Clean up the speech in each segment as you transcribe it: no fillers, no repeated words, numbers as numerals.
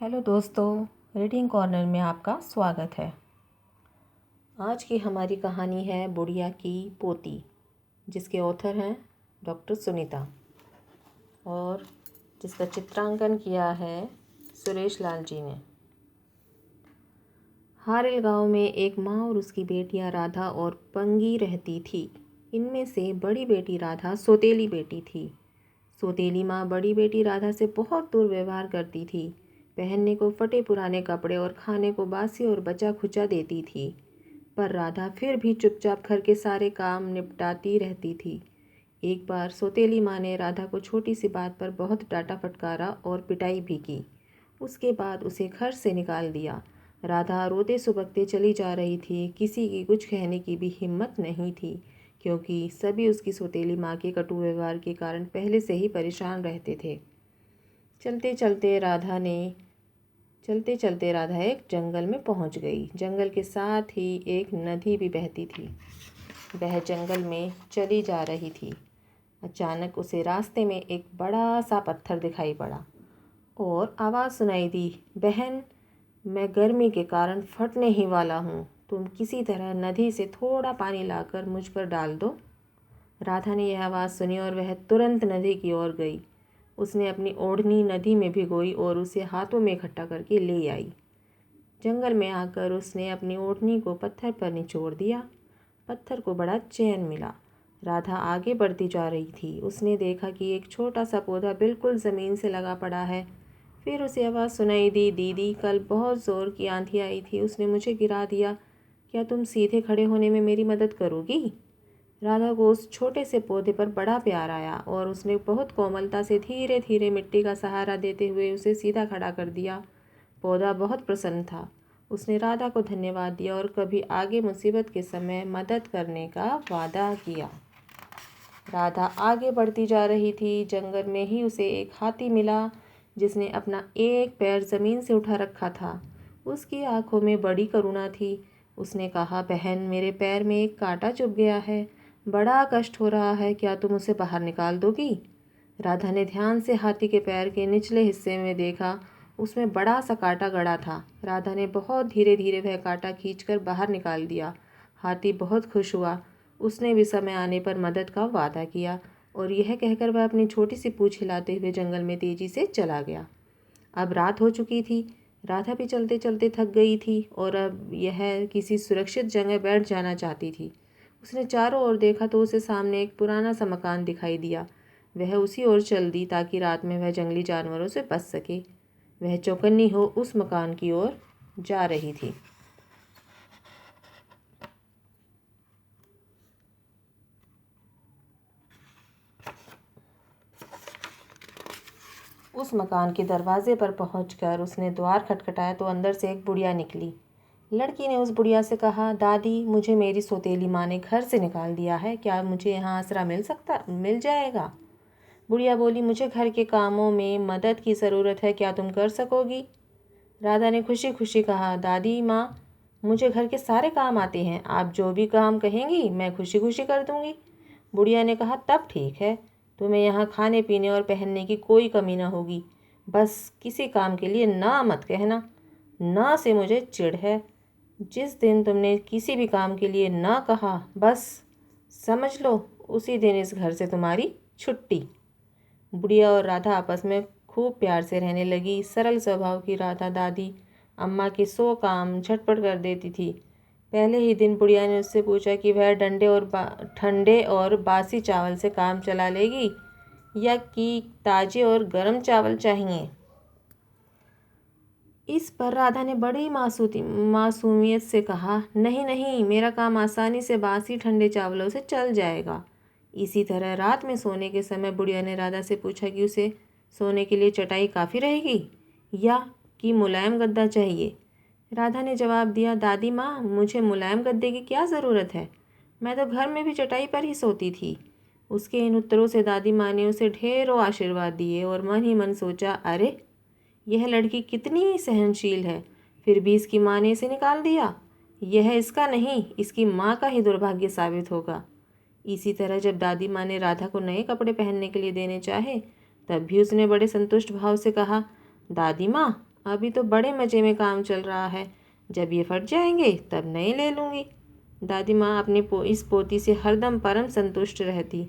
Hello दोस्तों, reading corner में आपका स्वागत है। आज की हमारी कहानी है बुढ़िया की पोती, जिसके ऑथर हैं डॉक्टर सुनीता और जिसका चित्रांकन किया है सुरेश लाल जी ने। हारेल गांव में एक माँ और उसकी बेटियां राधा और पंगी रहती थी। इनमें से बड़ी बेटी राधा सौतेली बेटी थी। सौतेली माँ बड़ी बेटी राधा से बहुत दुर्व्यवहार करती थी। पहनने को फटे पुराने कपड़े और खाने को बासी और बचा खुचा देती थी, पर राधा फिर भी चुपचाप घर के सारे काम निपटाती रहती थी। एक बार सौतेली माँ ने राधा को छोटी सी बात पर बहुत डांटा फटकारा और पिटाई भी की। उसके बाद उसे घर से निकाल दिया। राधा रोते सुबकते चली जा रही थी। किसी की कुछ कहने की भी हिम्मत नहीं थी, क्योंकि सभी उसकी सौतेली माँ के कटु व्यवहार के कारण पहले से ही परेशान रहते थे। चलते चलते राधा एक जंगल में पहुंच गई। जंगल के साथ ही एक नदी भी बहती थी। वह जंगल में चली जा रही थी। अचानक उसे रास्ते में एक बड़ा सा पत्थर दिखाई पड़ा और आवाज़ सुनाई दी, बहन, मैं गर्मी के कारण फटने ही वाला हूँ। तुम किसी तरह नदी से थोड़ा पानी लाकर मुझ पर डाल दो। राधा ने यह आवाज़ सुनी और वह तुरंत नदी की ओर गई। उसने अपनी ओढ़नी नदी में भिगोई और उसे हाथों में इकट्ठा करके ले आई। जंगल में आकर उसने अपनी ओढ़नी को पत्थर पर निचोड़ दिया। पत्थर को बड़ा चैन मिला। राधा आगे बढ़ती जा रही थी। उसने देखा कि एक छोटा सा पौधा बिल्कुल ज़मीन से लगा पड़ा है। फिर उसे आवाज़ सुनाई दी, दीदी, कल बहुत ज़ोर की आंधी आई थी, उसने मुझे गिरा दिया। क्या तुम सीधे खड़े होने में मेरी मदद करोगी? राधा को उस छोटे से पौधे पर बड़ा प्यार आया और उसने बहुत कोमलता से धीरे धीरे मिट्टी का सहारा देते हुए उसे सीधा खड़ा कर दिया। पौधा बहुत प्रसन्न था। उसने राधा को धन्यवाद दिया और कभी आगे मुसीबत के समय मदद करने का वादा किया। राधा आगे बढ़ती जा रही थी। जंगल में ही उसे एक हाथी मिला, जिसने अपना एक पैर ज़मीन से उठा रखा था। उसकी आंखों में बड़ी करुणा थी। उसने कहा, बहन, मेरे पैर में एक कांटा चुभ गया है, बड़ा कष्ट हो रहा है, क्या तुम उसे बाहर निकाल दोगी? राधा ने ध्यान से हाथी के पैर के निचले हिस्से में देखा। उसमें बड़ा सा कांटा गड़ा था। राधा ने बहुत धीरे धीरे वह कांटा खींचकर बाहर निकाल दिया। हाथी बहुत खुश हुआ। उसने भी समय आने पर मदद का वादा किया और यह कहकर वह अपनी छोटी सी पूंछ हिलाते हुए जंगल में तेजी से चला गया। अब रात हो चुकी थी। राधा भी चलते चलते थक गई थी और अब यह किसी सुरक्षित जगह बैठ जाना चाहती थी। उसने चारों ओर देखा तो उसे सामने एक पुराना सा मकान दिखाई दिया। वह उसी ओर चल दी ताकि रात में वह जंगली जानवरों से बच सके। वह चौकन्नी हो उस मकान की ओर जा रही थी। उस मकान के दरवाजे पर पहुंचकर उसने द्वार खटखटाया तो अंदर से एक बुढ़िया निकली। लड़की ने उस बुढ़िया से कहा, दादी, मुझे मेरी सौतेली माँ ने घर से निकाल दिया है, क्या मुझे यहाँ आसरा मिल जाएगा? बुढ़िया बोली, मुझे घर के कामों में मदद की ज़रूरत है, क्या तुम कर सकोगी? राधा ने खुशी खुशी कहा, दादी माँ, मुझे घर के सारे काम आते हैं, आप जो भी काम कहेंगी मैं खुशी खुशी कर दूंगी। बुढ़िया ने कहा, तब ठीक है, तुम्हें यहाँ खाने पीने और पहनने की कोई कमी ना होगी। बस किसी काम के लिए ना मत कहना। ना से मुझे चिढ़ है। जिस दिन तुमने किसी भी काम के लिए ना कहा, बस समझ लो उसी दिन इस घर से तुम्हारी छुट्टी। बुढ़िया और राधा आपस में खूब प्यार से रहने लगी। सरल स्वभाव की राधा दादी अम्मा के 100 काम झटपट कर देती थी। पहले ही दिन बुढ़िया ने उससे पूछा कि वह ठंडे और बासी चावल से काम चला लेगी या कि ताज़े और गर्म चावल चाहिए। इस पर राधा ने बड़ी मासूमियत से कहा, नहीं नहीं, मेरा काम आसानी से बासी ठंडे चावलों से चल जाएगा। इसी तरह रात में सोने के समय बुढ़िया ने राधा से पूछा कि उसे सोने के लिए चटाई काफ़ी रहेगी या कि मुलायम गद्दा चाहिए। राधा ने जवाब दिया, दादी माँ, मुझे मुलायम गद्दे की क्या ज़रूरत है, मैं तो घर में भी चटाई पर ही सोती थी। उसके इन उत्तरों से दादी माँ ने उसे ढेरों आशीर्वाद दिए और मन ही मन सोचा, अरे, यह लड़की कितनी सहनशील है, फिर भी इसकी माँ ने इसे निकाल दिया। यह इसका नहीं, इसकी माँ का ही दुर्भाग्य साबित होगा। इसी तरह जब दादी माँ ने राधा को नए कपड़े पहनने के लिए देने चाहे, तब भी उसने बड़े संतुष्ट भाव से कहा, दादी माँ, अभी तो बड़े मज़े में काम चल रहा है, जब ये फट जाएंगे तब नए ले लूँगी। दादी माँ अपनी इस पोती से हरदम परम संतुष्ट रहती।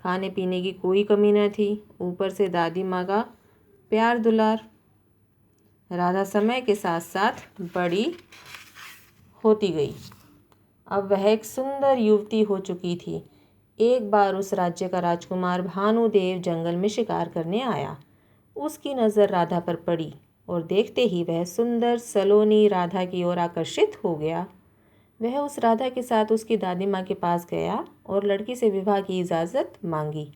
खाने पीने की कोई कमी न थी, ऊपर से दादी माँ का प्यार दुलार। राधा समय के साथ साथ बड़ी होती गई। अब वह एक सुंदर युवती हो चुकी थी। एक बार उस राज्य का राजकुमार भानुदेव जंगल में शिकार करने आया। उसकी नज़र राधा पर पड़ी और देखते ही वह सुंदर सलोनी राधा की ओर आकर्षित हो गया। वह उस राधा के साथ उसकी दादी माँ के पास गया और लड़की से विवाह की इजाज़त मांगी।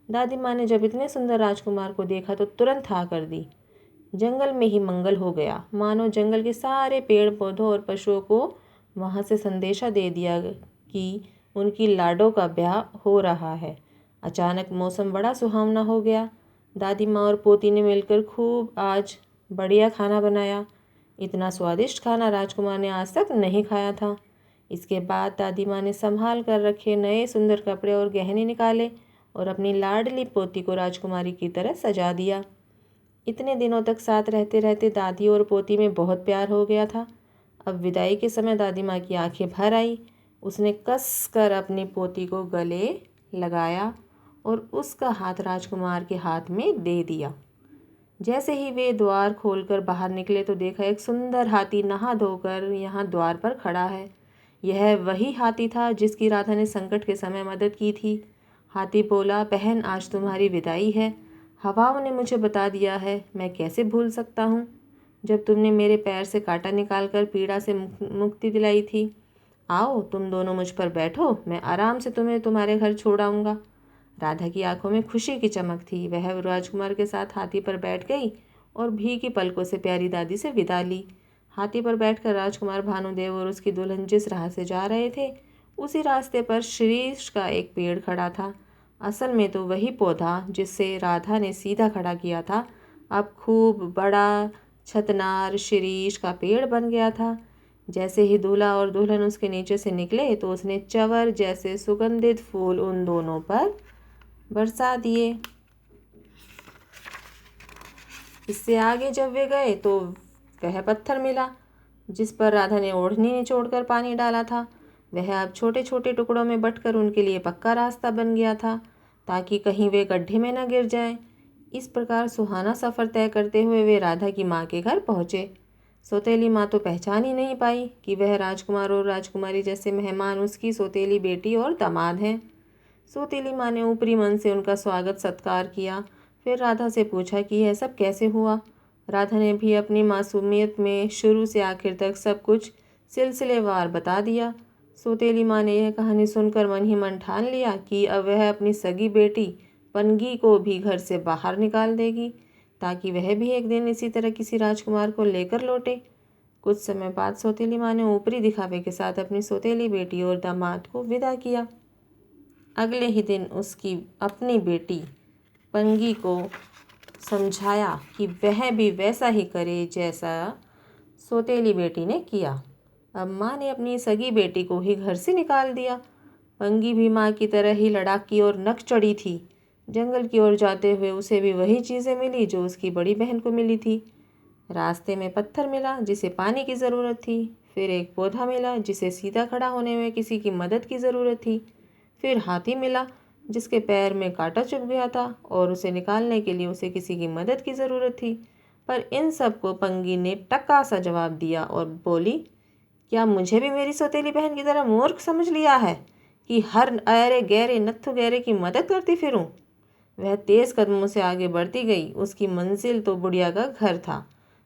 दादी माँ ने जब इतने सुंदर राजकुमार को देखा तो तुरंत हाँ कर दी। जंगल में ही मंगल हो गया, मानो जंगल के सारे पेड़ पौधों और पशुओं को वहाँ से संदेशा दे दिया कि उनकी लाडो का ब्याह हो रहा है। अचानक मौसम बड़ा सुहावना हो गया। दादी माँ और पोती ने मिलकर खूब आज बढ़िया खाना बनाया। इतना स्वादिष्ट खाना राजकुमार ने आज तक नहीं खाया था। इसके बाद दादी माँ ने संभाल कर रखे नए सुंदर कपड़े और गहने निकाले और अपनी लाडली पोती को राजकुमारी की तरह सजा दिया। इतने दिनों तक साथ रहते रहते दादी और पोती में बहुत प्यार हो गया था। अब विदाई के समय दादी माँ की आंखें भर आई। उसने कस कर अपनी पोती को गले लगाया और उसका हाथ राजकुमार के हाथ में दे दिया। जैसे ही वे द्वार खोलकर बाहर निकले तो देखा एक सुंदर हाथी नहा धोकर यहाँ द्वार पर खड़ा है। यह वही हाथी था जिसकी राधा ने संकट के समय मदद की थी। हाथी बोला, बहन आज तुम्हारी विदाई है। हवाओं ने मुझे बता दिया है, मैं कैसे भूल सकता हूँ जब तुमने मेरे पैर से कांटा निकालकर पीड़ा से मुक्ति दिलाई थी। आओ तुम दोनों मुझ पर बैठो, मैं आराम से तुम्हें तुम्हारे घर छोड़ आऊँगा। राधा की आंखों में खुशी की चमक थी। वह राजकुमार के साथ हाथी पर बैठ गई और भीगी पलकों से प्यारी दादी से विदा ली। हाथी पर बैठकर राजकुमार भानुदेव और उसकी दुल्हन जिस राह से जा रहे थे उसी रास्ते पर शीरीष का एक पेड़ खड़ा था। असल में तो वही पौधा जिससे राधा ने सीधा खड़ा किया था अब खूब बड़ा छतनार शीरीष का पेड़ बन गया था। जैसे ही दूल्हा और दुल्हन उसके नीचे से निकले तो उसने चंवर जैसे सुगंधित फूल उन दोनों पर बरसा दिए। इससे आगे जब वे गए तो वह पत्थर मिला जिस पर राधा ने ओढ़नी निचोड़कर पानी डाला था। वह अब छोटे छोटे टुकड़ों में बंटकर उनके लिए पक्का रास्ता बन गया था ताकि कहीं वे गड्ढे में न गिर जाएं। इस प्रकार सुहाना सफ़र तय करते हुए वे राधा की माँ के घर पहुँचे। सौतेली माँ तो पहचान ही नहीं पाई कि वह राजकुमार और राजकुमारी जैसे मेहमान उसकी सौतेली बेटी और दामाद हैं। सौतेली माँ ने ऊपरी मन से उनका स्वागत सत्कार किया। फिर राधा से पूछा कि यह सब कैसे हुआ। राधा ने भी अपनी मासूमियत में शुरू से आखिर तक सब कुछ सिलसिलेवार बता दिया। सौतेली माँ ने यह कहानी सुनकर मन ही मन ठान लिया कि अब वह अपनी सगी बेटी पनगी को भी घर से बाहर निकाल देगी ताकि वह भी एक दिन इसी तरह किसी राजकुमार को लेकर लौटे। कुछ समय बाद सौतेली माँ ने ऊपरी दिखावे के साथ अपनी सौतेली बेटी और दामाद को विदा किया। अगले ही दिन उसकी अपनी बेटी पंगी को समझाया कि वह भी वैसा ही करे जैसा सौतेली बेटी ने किया। अब माँ ने अपनी सगी बेटी को ही घर से निकाल दिया। पंगी भी माँ की तरह ही लड़ाकी और नक चढ़ी थी। जंगल की ओर जाते हुए उसे भी वही चीज़ें मिली जो उसकी बड़ी बहन को मिली थी। रास्ते में पत्थर मिला जिसे पानी की ज़रूरत थी। फिर एक पौधा मिला जिसे सीधा खड़ा होने में किसी की मदद की ज़रूरत थी। फिर हाथी मिला जिसके पैर में कांटा चुभ गया था और उसे निकालने के लिए उसे किसी की मदद की ज़रूरत थी। पर इन सब को पंगी ने टक्का सा जवाब दिया और बोली, क्या मुझे भी मेरी सौतेली बहन की तरह मूर्ख समझ लिया है कि हर अरे गहरे नत्थु गहरे की मदद करती फिरूं। वह तेज़ कदमों से आगे बढ़ती गई। उसकी मंजिल तो बुढ़िया का घर था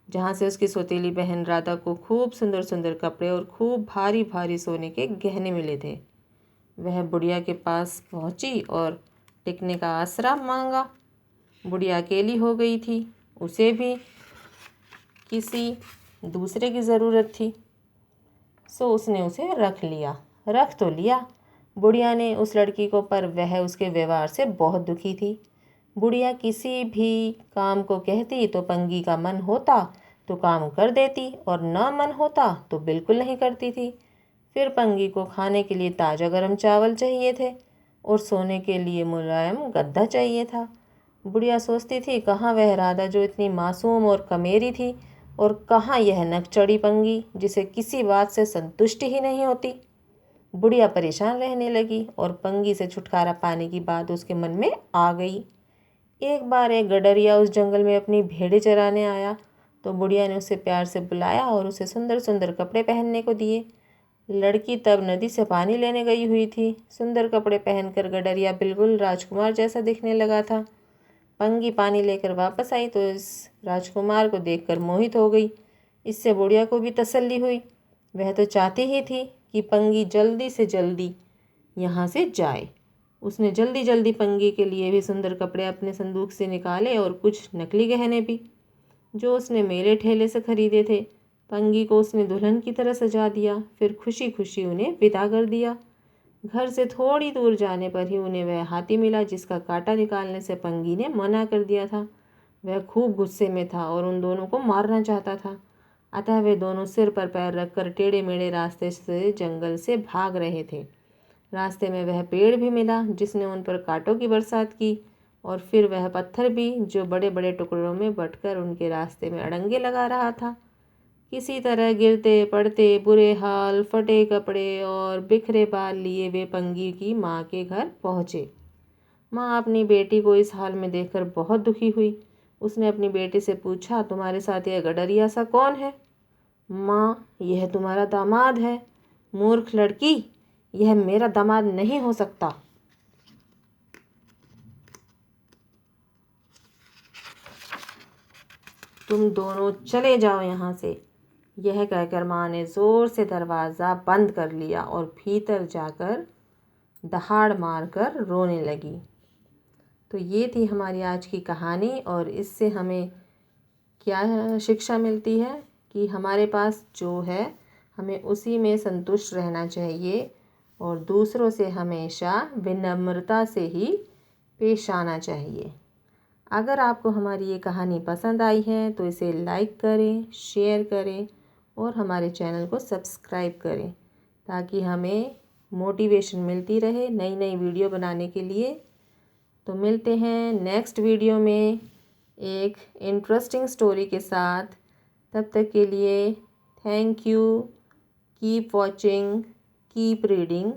जहाँ से उसकी सौतेली बहन राधा को खूब सुंदर सुंदर कपड़े और खूब भारी भारी सोने के गहने मिले थे। वह बुढ़िया के पास पहुंची और टिकने का आसरा मांगा। बुढ़िया अकेली हो गई थी, उसे भी किसी दूसरे की ज़रूरत थी, सो उसने उसे रख तो लिया। बुढ़िया ने उस लड़की को, पर वह उसके व्यवहार से बहुत दुखी थी। बुढ़िया किसी भी काम को कहती तो पंगी का मन होता तो काम कर देती और न मन होता तो बिल्कुल नहीं करती थी। फिर पंगी को खाने के लिए ताज़ा गरम चावल चाहिए थे और सोने के लिए मुलायम गद्दा चाहिए था। बुढ़िया सोचती थी कहाँ वह राधा जो इतनी मासूम और कमेरी थी और कहाँ यह नकचड़ी पंगी जिसे किसी बात से संतुष्टि ही नहीं होती। बुढ़िया परेशान रहने लगी और पंगी से छुटकारा पाने की बात उसके मन में आ गई। एक बार एक गडरिया उस जंगल में अपनी भेड़ें चराने आया तो बुढ़िया ने उसे प्यार से बुलाया और उसे सुंदर सुंदर कपड़े पहनने को दिए। लड़की तब नदी से पानी लेने गई हुई थी। सुंदर कपड़े पहनकर गडरिया बिल्कुल राजकुमार जैसा दिखने लगा था। पंगी पानी लेकर वापस आई तो इस राजकुमार को देखकर मोहित हो गई। इससे बुढ़िया को भी तसल्ली हुई। वह तो चाहती ही थी कि पंगी जल्दी से जल्दी यहाँ से जाए। उसने जल्दी जल्दी पंगी के लिए भी सुंदर कपड़े अपने संदूक से निकाले और कुछ नकली गहने भी, जो उसने मेले ठेले से खरीदे थे। पंगी को उसने दुल्हन की तरह सजा दिया, फिर खुशी खुशी उन्हें विदा कर दिया। घर से थोड़ी दूर जाने पर ही उन्हें वह हाथी मिला जिसका कांटा निकालने से पंगी ने मना कर दिया था। वह खूब गुस्से में था और उन दोनों को मारना चाहता था। अतः वे दोनों सिर पर पैर रखकर टेढ़े मेढ़े रास्ते से जंगल से भाग रहे थे। रास्ते में वह पेड़ भी मिला जिसने उन पर कांटों की बरसात की, और फिर वह पत्थर भी जो बड़े बड़े टुकड़ों में बंटकर उनके रास्ते में अड़ंगे लगा रहा था। किसी तरह गिरते पड़ते, बुरे हाल, फटे कपड़े और बिखरे बाल लिए वे पंगी की माँ के घर पहुँचे। माँ अपनी बेटी को इस हाल में देखकर बहुत दुखी हुई। उसने अपनी बेटी से पूछा, तुम्हारे साथ यह गडरिया सा कौन है? माँ, यह तुम्हारा दामाद है। मूर्ख लड़की, यह मेरा दामाद नहीं हो सकता। तुम दोनों चले जाओ यहाँ से। यह कहकर माँ ने ज़ोर से दरवाज़ा बंद कर लिया और भीतर जाकर दहाड़ मारकर रोने लगी। तो ये थी हमारी आज की कहानी, और इससे हमें क्या शिक्षा मिलती है कि हमारे पास जो है हमें उसी में संतुष्ट रहना चाहिए और दूसरों से हमेशा विनम्रता से ही पेश आना चाहिए। अगर आपको हमारी ये कहानी पसंद आई है तो इसे लाइक करें, शेयर करें और हमारे चैनल को सब्सक्राइब करें ताकि हमें मोटिवेशन मिलती रहे नई नई वीडियो बनाने के लिए। तो मिलते हैं नेक्स्ट वीडियो में एक इंटरेस्टिंग स्टोरी के साथ। तब तक के लिए thank you. Keep watching, keep reading.